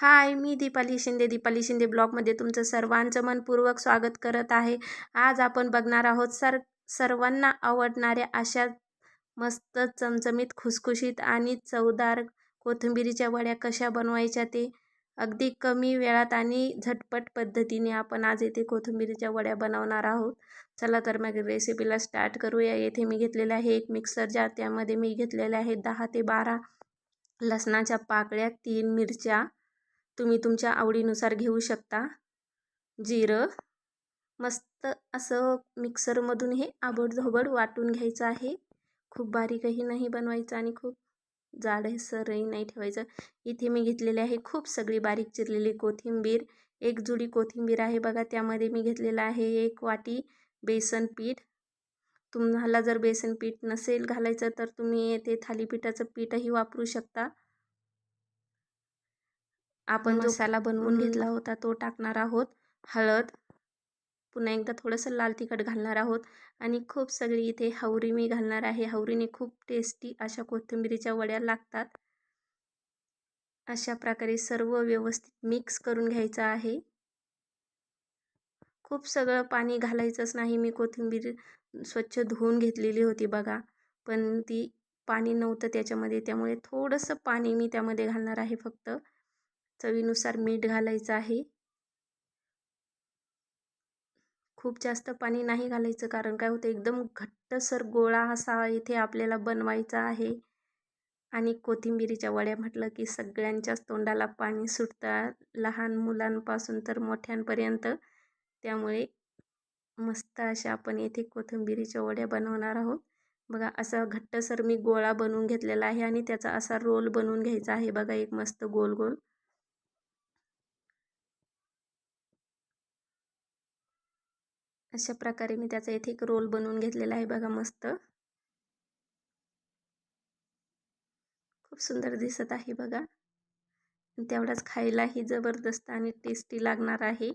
हाय, मी दीपाली शिंदे ब्लॉगमध्ये तुमचं सर्वांचं मनपूर्वक स्वागत करत आहे. आज आपण बघणार आहोत सर्वांना आवडणाऱ्या अशा मस्त चमचमीत, खुसखुशीत आणि चवदार कोथिंबिरीच्या वड्या कशा बनवायच्या ते. अगदी कमी वेळात आणि झटपट पद्धतीने आपण आज येथे कोथिंबिरीच्या वड्या बनवणार आहोत. चला तर मग रेसिपीला स्टार्ट करूया. येथे मी घेतलेला आहे एक मिक्सर जार. त्यामध्ये मी घेतलेल्या आहे 10 ते 12 लसणाच्या पाकळ्या, 3 मिरच्या, तुम्ही तुमच्या आवडीनुसार घेऊ शकता, जिरं. मस्त असं मिक्सरमधून हे आबडधोबड वाटून घ्यायचं आहे. खूप बारीकही नाही बनवायचं आणि खूप जाडसरही नाही ठेवायचं. इथे मी घेतलेले आहे खूप सगळी बारीक चिरलेली कोथिंबीर. एक जुडी कोथिंबीर आहे बघा. त्यामध्ये मी घेतलेला आहे 1 वाटी बेसन पीठ. तुम्हाला जर बेसन पीठ नसेल घालायचं तर तुम्ही ते थालीपीठाचं पीठही वापरू शकता. आपण मसाला बनवून घेतला होता तो टाकणार आहोत. हळद, पुन्हा एकदा थोडंसं लाल तिखट घालणार आहोत आणि खूप सगळी इथे हवरी मी घालणार आहे. हवरीने खूप टेस्टी अशा कोथिंबीरीच्या वड्या लागतात. अशा प्रकारे सर्व व्यवस्थित मिक्स करून घ्यायचं आहे. खूप सगळं पाणी घालायचंच नाही. मी कोथिंबीर स्वच्छ धुवून घेतलेली होती बघा, पण ती पाणी नव्हतं त्याच्यामध्ये, त्यामुळे थोडंसं पाणी मी त्यामध्ये घालणार आहे. फक्त चवीनुसार मीठ घालायचं आहे. खूप जास्त पाणी नाही घालायचं, कारण काय होतं एकदम घट्टसर गोळा असा इथे आपल्याला बनवायचा आहे. आणि कोथिंबिरीच्या वड्या म्हटलं की सगळ्यांच्याच तोंडाला पाणी सुटतं, लहान मुलांपासून तर मोठ्यांपर्यंत. त्यामुळे मस्त अशा आपण येथे कोथिंबिरीच्या वड्या बनवणार आहोत. बघा असा घट्टसर मी गोळा बनवून घेतलेला आहे आणि त्याचा असा रोल बनवून घ्यायचा आहे बघा, एक मस्त गोल गोल. अशा प्रकारे मी त्याचा इथे एक रोल बनवून घेतलेला आहे बघा मस्त. खूप सुंदर दिसत आहे बघा. तेवढाच खायलाही जबरदस्त आणि टेस्टी लागणार आहे.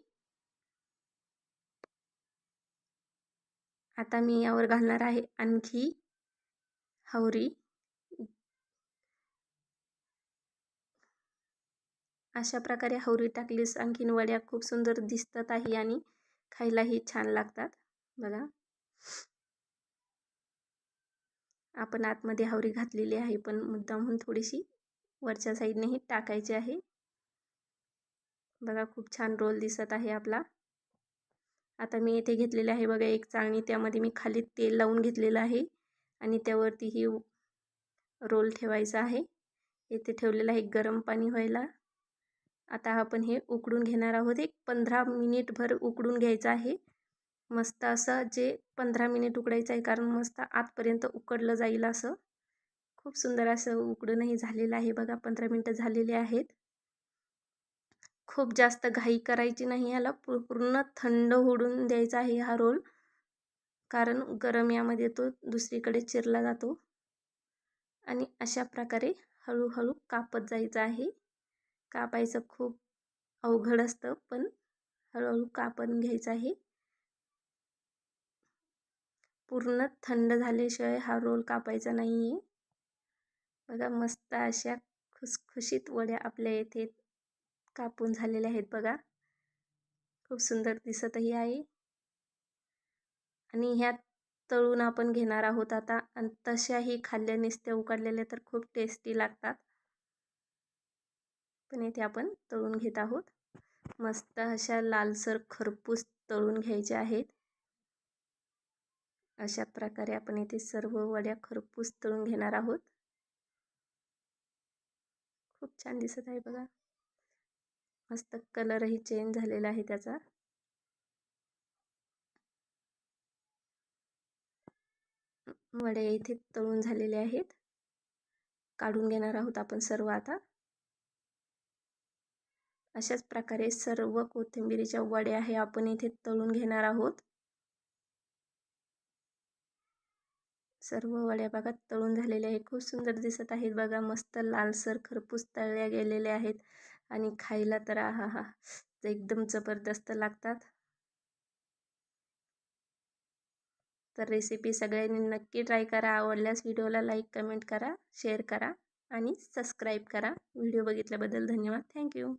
आता मी यावर घालणार आहे आणखी हवरी. अशा प्रकारे हवरी टाकलीस आणखीन वड्या खूप सुंदर दिसतात आहे आणि खायलाही छान लागतात बघा. आपण आतमध्ये हवरी घातलेली आहे, पण मुद्दामहून थोडीशी वरच्या साईडनेही टाकायची आहे बघा. खूप छान रोल दिसत आहे आपला. आता मी येथे घेतलेले आहे बघा एक चाळणी. त्यामध्ये मी खाली तेल लावून घेतलेलं आहे आणि त्यावरती ही रोल ठेवायचा आहे. इथे ठेवलेलं आहे गरम पाणी व्हायला. आता आपण हे उकडून घेणार आहोत. एक 15 मिनिटभर उकडून घ्यायचं आहे. मस्त असं जे 15 मिनिट उकडायचं आहे, कारण मस्त आतपर्यंत उकडलं जाईल असं. खूप सुंदर असं उकडूनही झालेलं आहे बघा. 15 मिनटं झालेले आहेत. खूप जास्त घाई करायची नाही, याला पूर्ण थंड होऊन द्यायचा आहे हा रोल, कारण गरम यामध्ये तो दुसरीकडे चिरला जातो. आणि अशा प्रकारे हळूहळू कापत जायचं आहे. कापायचं खूप अवघड असतं, पण हळूहळू कापून घ्यायचं आहे. पूर्ण थंड झाल्याशिवाय हा रोल कापायचा नाही आहे बघा. मस्त अशा खुसखुशीत वड्या आपल्या येथे कापून झालेल्या आहेत बघा. खूप सुंदर दिसतही आहे आणि ह्या तळून आपण घेणार आहोत आता. आणि तशाही खाल्ल्या नुसत्या उकडलेल्या तर खूप टेस्टी लागतात, पण इथे आपण तळून घेत आहोत. मस्त अशा लालसर खरपूस तळून घ्यायच्या आहेत. अशा प्रकारे आपण इथे सर्व वड्या खरपूस तळून घेणार आहोत. खूप छान दिसत आहे बघा. मस्त कलरही चेंज झालेला आहे त्याचा. वड्या इथे तळून झालेले आहेत. काढून घेणार आहोत आपण सर्व आता. अशाच प्रकारे सर्व कोथिंबिरीच्या वड्या आहे आपण इथे तळून घेणार आहोत. सर्व वड्या बघा तळून झालेल्या आहेत. खूप सुंदर दिसत आहेत बघा. मस्त लालसर खरपूस तळल्या गेलेल्या आहेत आणि खायला तर आहा एकदम जबरदस्त लागतात. तर रेसिपी सगळ्यांनी नक्की ट्राय करा. आवडल्यास व्हिडिओला लाईक, कमेंट करा, शेअर करा आणि सबस्क्राईब करा. व्हिडिओ बघितल्याबद्दल धन्यवाद. थँक्यू.